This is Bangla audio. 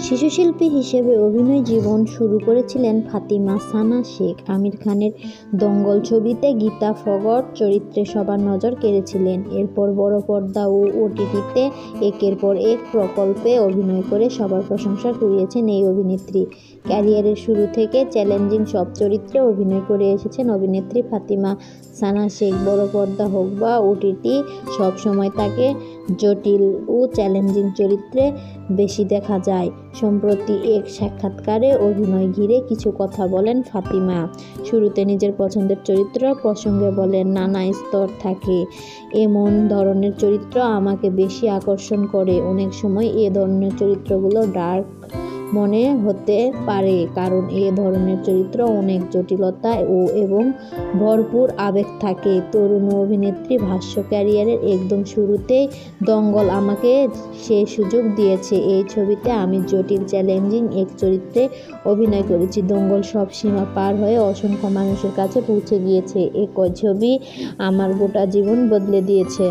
শিশুশিল্পী হিসেবে অভিনয় জীবন শুরু করেছিলেন ফাতিমা সানা শেখ। আমির খানের দঙ্গল ছবিতে গীতা ফগট চরিত্রে সবার নজর কেড়েছিলেন। এরপর বড় পর্দা ও ওটিটিতে একের পর এক প্রকল্পে অভিনয় করে সবার প্রশংসা কুড়িয়েছেন এই অভিনেত্রী। ক্যারিয়ারের শুরু থেকে চ্যালেঞ্জিং সব চরিত্রে অভিনয় করে এসেছেন অভিনেত্রী ফাতিমা সানা শেখ। বড় পর্দা হোক বা ওটিটি, সবসময় তাকে জটিল ও চ্যালেঞ্জিং চরিত্রে বেশি দেখা যায়। সম্প্রতি এক সাক্ষাৎকারে অভিনয় ঘিরে কিছু কথা বলেন ফাতিমা। শুরুতে নিজের পছন্দের চরিত্র প্রসঙ্গে বলেন, নানা স্তর থাকে, এমন ধরনের চরিত্র আমাকে বেশি আকর্ষণ করে। অনেক সময় এ ধরনের চরিত্রগুলো ডার্ক মনে হতে পারে, কারণ এ ধরনের চরিত্র অনেক জটিলতা এবং ভরপুর আবেগ থাকে। তরুণ অভিনেত্রী ভাষ্য, ক্যারিয়ারের একদম শুরুতেই দঙ্গল আমাকে সে সুযোগ দিয়েছে। এই ছবিতে আমি জটিল চ্যালেঞ্জিং এক চরিত্রে অভিনয় করেছি। দঙ্গল সব সীমা পার হয়ে অসংখ্য মানুষের কাছে পৌঁছে গিয়েছে। এই ছবি আমার গোটা জীবন বদলে দিয়েছে।